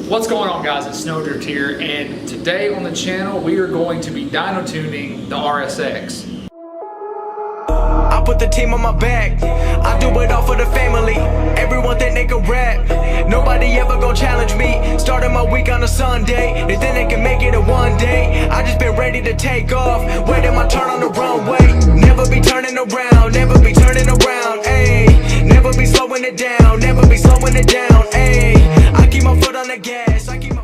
What's going on, guys? It's Snowdrift here, and today on the channel we are going to be dyno tuning the RSX. I put the team on my back, I do it all for the family. Everyone think they can rap, nobody ever gon' challenge me. Started my week on a Sunday, they think they can make it in one day. I just been ready to take off, waiting my turn on the runway. Never be turning around, never be turning around, ayy. Never be slowing it down, never be slowing it down, ayy. I keep my foot on the gas, I keep my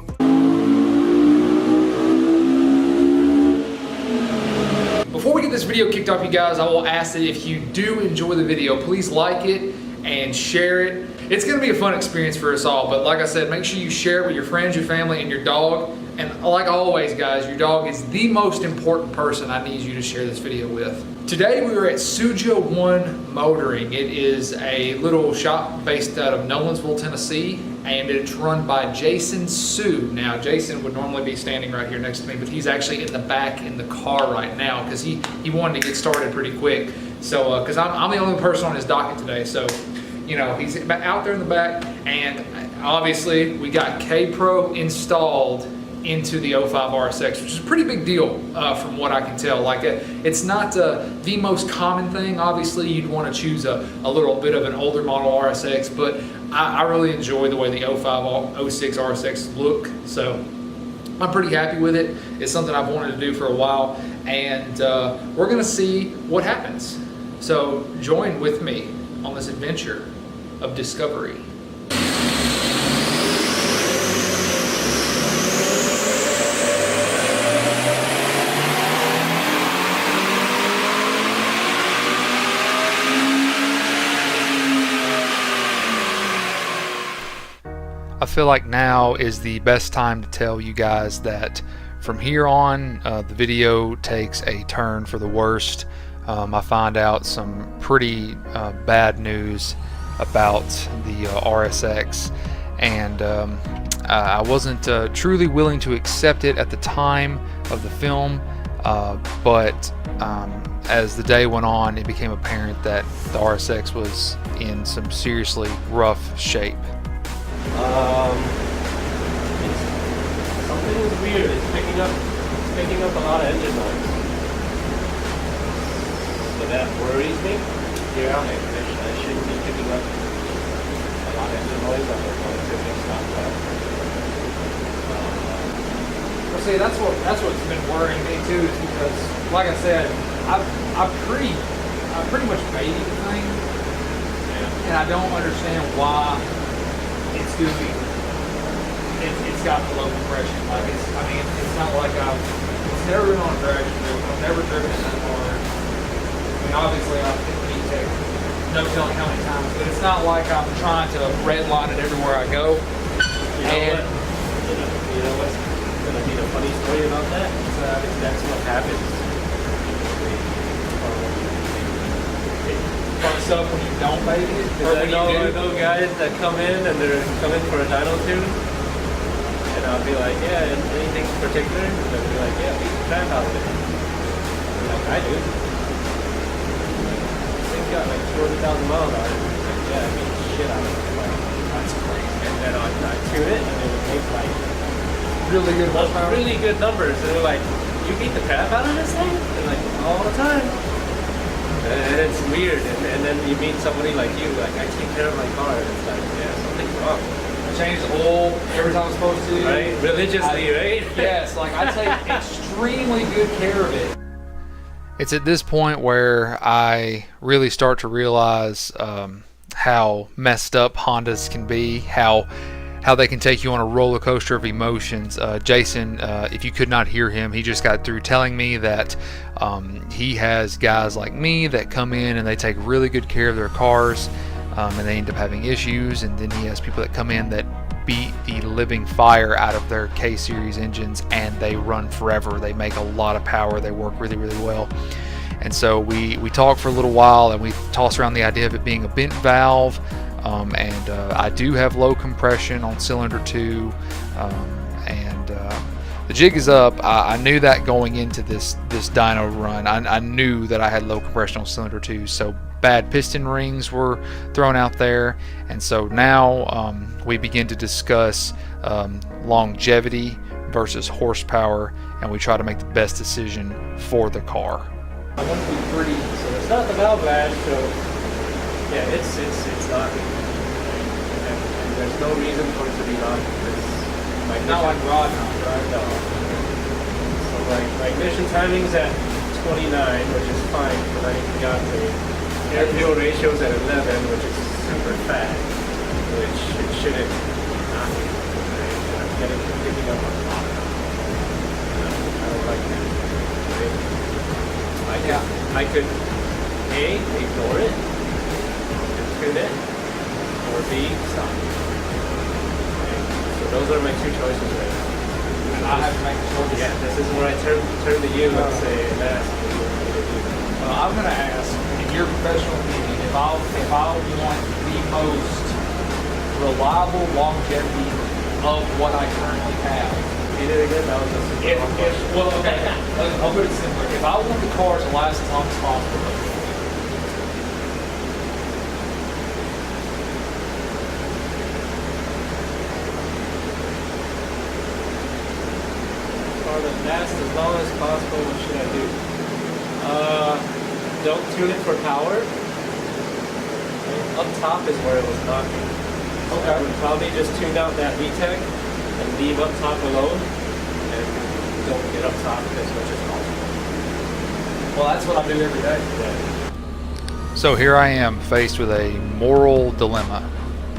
Before we get this video kicked off, you guys, I will ask that if you do enjoy the video, please like it and share it. It's going to be a fun experience for us all, but like I said, make sure you share it with your friends, your family, and your dog. And like always, guys, your dog is the most important person I need you to share this video with. Today we are at Suja One Motoring. It is a little shop based out of Nolensville, Tennessee, and it's run by Jason Sue. Now, Jason would normally be standing right here next to me, but he's actually in the back in the car right now because he wanted to get started pretty quick. So, because I'm the only person on his docket today, so you know, he's out there in the back, and obviously we got Kpro installed into the 05 RSX, which is a pretty big deal from what I can tell. Like, it's not the most common thing. Obviously, you'd want to choose a little bit of an older model RSX, but I really enjoy the way the 05, 06 RSX look, so I'm pretty happy with it. It's something I've wanted to do for a while, and we're gonna see what happens. So join with me on this adventure of discovery. I feel like now is the best time to tell you guys that from here on, the video takes a turn for the worst. I find out some pretty bad news about the RSX, and I wasn't truly willing to accept it at the time of the film, but as the day went on, it became apparent that the RSX was in some seriously rough shape. Something is weird. It's picking up a lot of engine noise. So that worries me. Yeah. I shouldn't be picking up a lot of engine noise on the typical stop car. Well, see, that's what's been worrying me too, is because, like I said, I pretty much made the thing, and I don't understand why it's doing. It's got the low compression. Like, it's not like it's never been on a drag strip. I've never driven it that hard. I mean, obviously I've hit the tech, no telling how many times, but it's not like I'm trying to redline it everywhere I go. You know what's gonna be the funny story about that? That's what happens. Fun stuff when you don't make it. Because I know guys that come in and they're coming for a dyno tune. And I'll be like, yeah, anything particular? And they'll be like, yeah, beat the crap out of it. I'm like, I do. Thing's got like 40,000 miles on it. Like, yeah, I beat the shit out of it. Like, that's crazy. And then I tune it and it would make like Really good horsepower. Really good numbers. And they're like, you beat the crap out of this thing? And like, all the time. And it's weird. And then you meet somebody like you, like, I take care of my car. And it's like, yeah, something's wrong. Change the oil every time I'm supposed to. Right? Religiously, right? Yes, like I take extremely good care of it. It's at this point where I really start to realize how messed up Hondas can be, how they can take you on a roller coaster of emotions. Jason, if you could not hear him, he just got through telling me that he has guys like me that come in and they take really good care of their cars. And they end up having issues, and then he has people that come in that beat the living fire out of their K-Series engines, and they run forever. They make a lot of power. They work really, really well. And so we talked for a little while, and we tossed around the idea of it being a bent valve, and I do have low compression on cylinder 2, and the jig is up. I knew that going into this dyno run. I knew that I had low compression on cylinder 2, so bad piston rings were thrown out there, and so now we begin to discuss longevity versus horsepower, and we try to make the best decision for the car. I want to be pretty, so it's not the valve latch, so yeah, it's knocking. And there's no reason for it to be knocking. It's Not like rod knock, right? no. So my ignition timing's at 29, which is fine, but I got the air fuel ratio's at 11, which is super fat, which it shouldn't knock it. Right? And I'm picking up on top. I don't like that. Right? I could A, ignore it and tune it, or B, stop it. Okay? So those are my two choices right now. And I have to make a choice. Yeah, this is where I turn to you and say, ask what do you want me to do. Well, I'm going to ask, in your professional opinion, if I want the most reliable longevity of what I currently have. Read it again, that was a super long question. Well, okay, I'll put it simpler. If I want the car to last as long as possible, Car that lasts as long as possible, what should I do? Don't tune it for power. Up top is where it was knocking. So I would probably just tune out that VTEC and leave up top alone, and don't get up top as much as possible. well, that's what I do every day. Yeah. So here I am faced with a moral dilemma.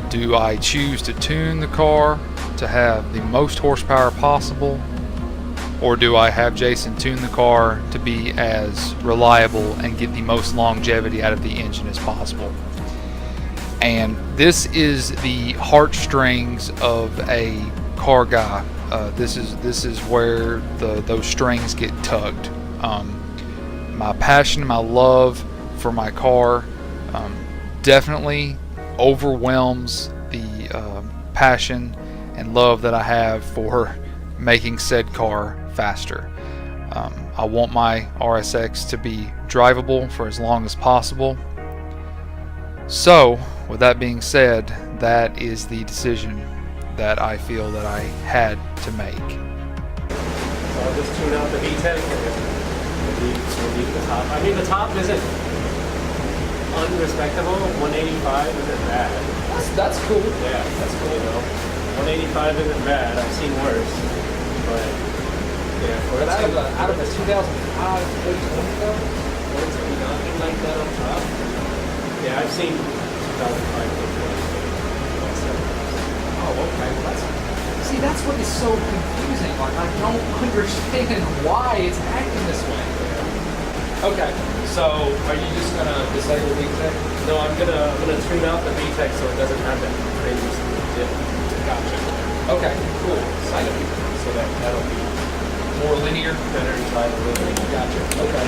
Do I choose to tune the car to have the most horsepower possible, or do I have Jason tune the car to be as reliable and get the most longevity out of the engine as possible? And this is the heartstrings of a car guy. This is where those strings get tugged. My passion, my love for my car definitely overwhelms the passion and love that I have for making said car faster. I want my RSX to be drivable for as long as possible. So, with that being said, that is the decision that I feel that I had to make. So I'll just tune out the VTEC and leave the top. I mean, the top isn't unrespectable. 185 isn't bad. That's cool. Yeah, that's cool though. 185 isn't bad. I've seen worse. But yeah, for But it out of a 2005 2020 though, where it's really nothing like that on top. yeah, I've seen 2005. Oh, okay. Well, that's what is so confusing. Like, I don't understand why it's acting this way. Okay, so are you just gonna disable VTEC? No, I'm gonna tune out the VTEC so it doesn't have that crazy dip. Gotcha. Okay, cool. So that'll be More linear. better drivability. Gotcha. Okay.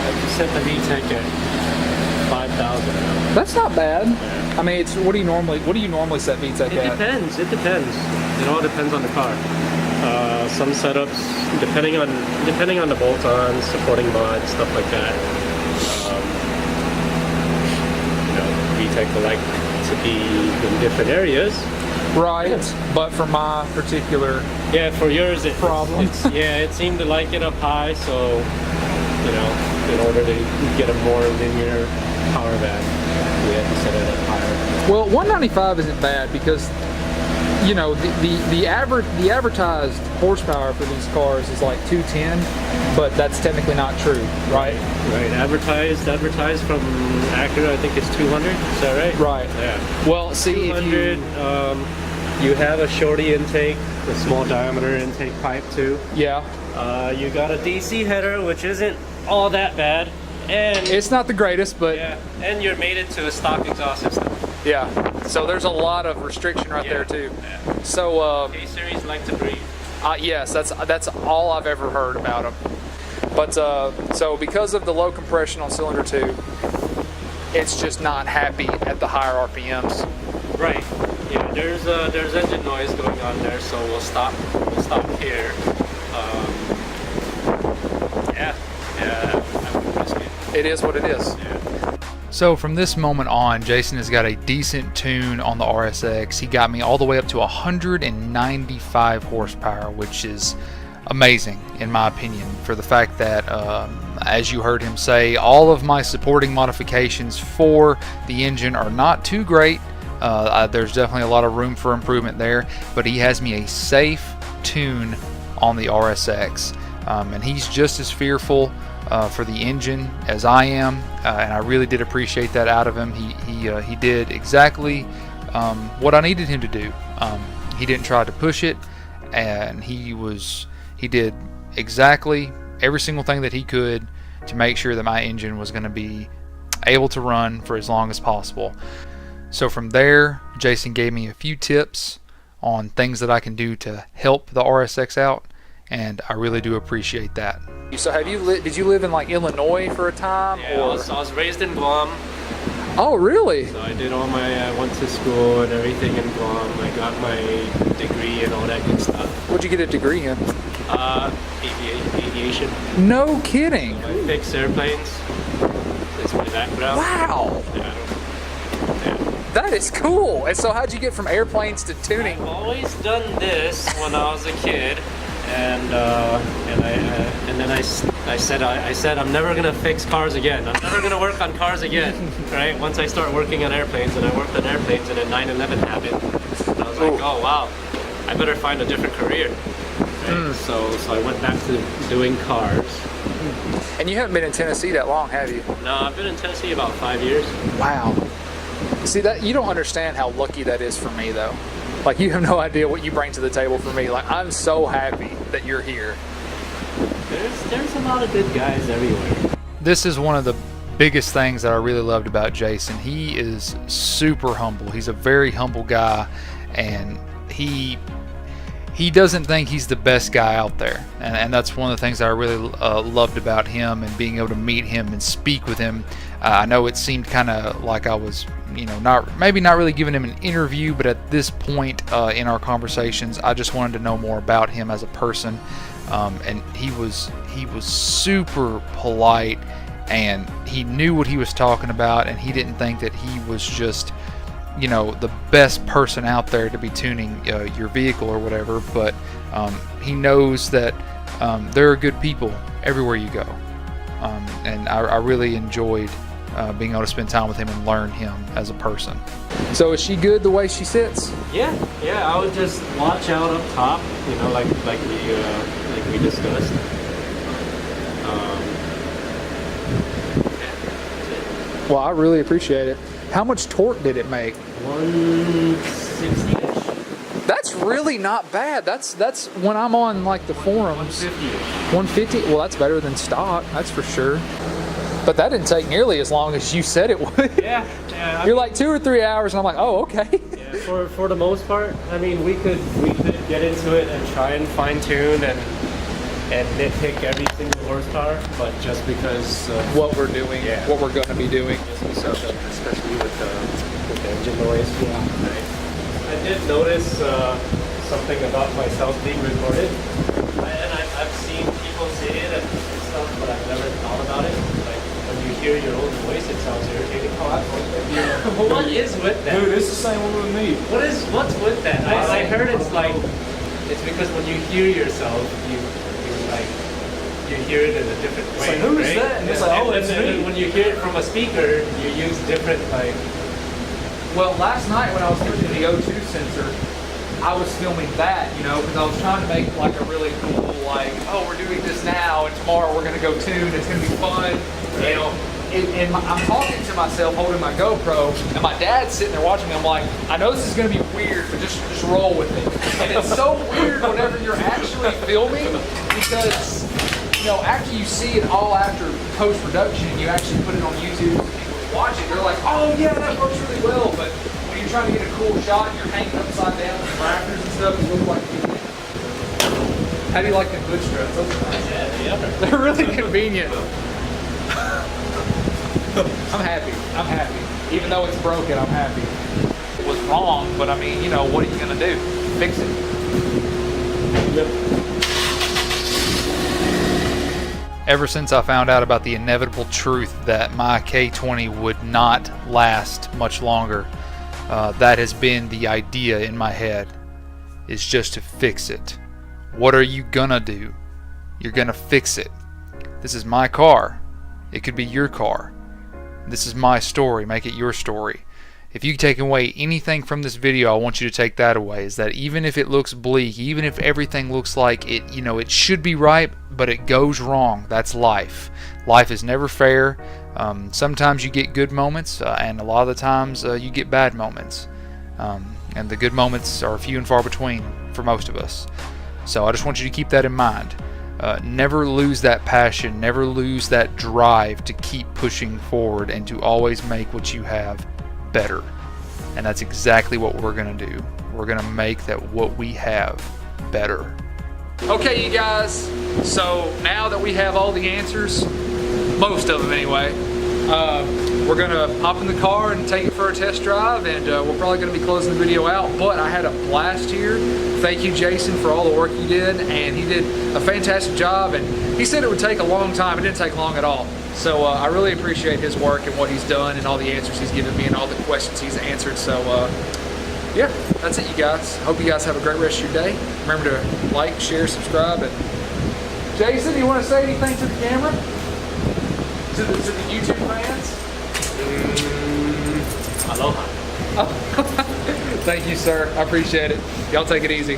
I set the VTEC at 5,000. That's not bad. I mean, it's what do you normally set VTEC It at? depends. It depends. It all depends on the car. Some setups, depending on the bolt-ons, supporting mods, stuff like that. VTEC will like to be in different areas. Right, but for my particular Yeah, for yours, problem. it seemed to like it up high, so in order to get a more linear power band, we had to set it up higher. Well, 195 isn't bad because the advertised horsepower for these cars is like 210, but that's technically not true, right? Right. Advertised from Acura, I think it's 200. Is that right? Right. Yeah. Well, see, if 200. You have a shorty intake, the small diameter intake pipe too. yeah, You got a DC header, which isn't all that bad, and it's not the greatest, but yeah, and you're mated to a stock exhaust system. yeah. So there's a lot of restriction right there too. Yeah. So K-series like to breathe. yes, that's all I've ever heard about them. But so because of the low compression on cylinder 2, it's just not happy at the higher RPMs. Right. Yeah. There's engine noise going on there, so we'll stop here. Yeah. I would risk it. It is what it is. Yeah. So from this moment on, Jason has got a decent tune on the RSX. He got me all the way up to 195 horsepower, which is amazing in my opinion, for the fact that, as you heard him say, all of my supporting modifications for the engine are not too great. There's definitely a lot of room for improvement there, but he has me a safe tune on the RSX, and he's just as fearful for the engine as I am, and I really did appreciate that out of him. He did exactly what I needed him to do. He didn't try to push it, and he did exactly every single thing that he could to make sure that my engine was going to be able to run for as long as possible. So from there, Jason gave me a few tips on things that I can do to help the RSX out, and I really do appreciate that. So did you live in like Illinois for a time? Yeah, I was raised in Guam. Oh, really? So I did all my, went to school and everything in Guam. I got my degree and all that good stuff. What'd you get a degree in? Aviation. No kidding. So I fix airplanes. That's my background. Wow. Yeah. That is cool. And so how'd you get from airplanes to tuning? I've always done this when I was a kid, and then I said I'm never gonna fix cars again. I'm never gonna work on cars again, right? Once I start working on airplanes, and I worked on airplanes, and then 9/11 happened. And I was like, oh wow, I better find a different career. Right? So I went back to doing cars. And you haven't been in Tennessee that long, have you? No, I've been in Tennessee about 5 years. Wow. See, that you don't understand how lucky that is for me, though. Like, you have no idea what you bring to the table for me. Like, I'm so happy that you're here. There's a lot of good guys everywhere. This is one of the biggest things that I really loved about Jason. He is super humble. He's a very humble guy, and he doesn't think he's the best guy out there, and that's one of the things that I really loved about him, and being able to meet him and speak with him. I know it seemed kind of like I was, maybe not really giving him an interview, but at this point in our conversations, I just wanted to know more about him as a person, and he was super polite, and he knew what he was talking about, and he didn't think that he was just the best person out there to be tuning your vehicle or whatever, but he knows that there are good people everywhere you go, and I really enjoyed being able to spend time with him and learn him as a person. So is she good the way she sits? Yeah, I would just watch out up top, like we discussed. Well, I really appreciate it. How much torque did it make? 160-ish. That's really not bad. That's when I'm on like the forums. 150-ish. 150? Well, that's better than stock, that's for sure. But that didn't take nearly as long as you said it would. Yeah. You're like 2 or 3 hours, and I'm like, oh, okay. Yeah, for the most part, I mean, we could get into it and try and fine tune and nitpick every single horsepower, but just because of What we're doing, what we're going to be doing. especially with the engine noise. Yeah. Right. I did notice something about myself being recorded, and I've seen people say it and stuff, but I've never thought about it. Like when you hear your own voice, it sounds irritating. What is with that? Dude, it's the same one with me. What's with that? I heard it's because when you hear yourself, you hear it in a different way. It's like, who is right? that? And it's like, oh, it's me. When you hear it from a speaker, you use different Well, last night when I was using the O2 sensor, I was filming that, because I was trying to make like a really cool, oh, we're doing this now, and tomorrow we're going to go tune, it's going to be fun, And I'm talking to myself holding my GoPro, and my dad's sitting there watching me. I'm like, I know this is going to be weird, but just roll with it. And it's so weird whenever you're actually filming, because after you see it all after post-production, you actually put it on YouTube, and people watch it, they're like, oh yeah, that works really well. But when you're trying to get a cool shot, and you're hanging upside down with the rafters and stuff, it looks like you. How do you like the hood struts? Those are nice. Yeah. They're really convenient. I'm happy. Even though it's broken, I'm happy. It was wrong, but I mean, what are you gonna do? Fix it. Yep. ever since I found out about the inevitable truth that my K20 would not last much longer, that has been the idea in my head, is just to fix it. What are you gonna do? You're gonna fix it. This is my car. It could be your car. This is my story. Make it your story. If you take away anything from this video, I want you to take that away, is that even if it looks bleak, even if everything looks like it, it should be right, but it goes wrong, that's life. Life is never fair. Sometimes you get good moments, and a lot of the times you get bad moments. And the good moments are few and far between for most of us. So I just want you to keep that in mind. Never lose that passion, never lose that drive to keep pushing forward and to always make what you have better. And that's exactly what we're gonna do. We're gonna make that what we have better. Okay, you guys, so now that we have all the answers, most of them anyway, we're gonna hop in the car and take it for a test drive, and we're probably gonna be closing the video out, but I had a blast here. Thank you, Jason, for all the work you did, and he did a fantastic job, and he said it would take a long time. It didn't take long at all. So I really appreciate his work and what he's done and all the answers he's given me and all the questions he's answered. So yeah, that's it, you guys. Hope you guys have a great rest of your day. Remember to like, share, subscribe, and Jason, you want to say anything to the camera? To the YouTube fans? Aloha. Thank you, sir. I appreciate it. Y'all take it easy.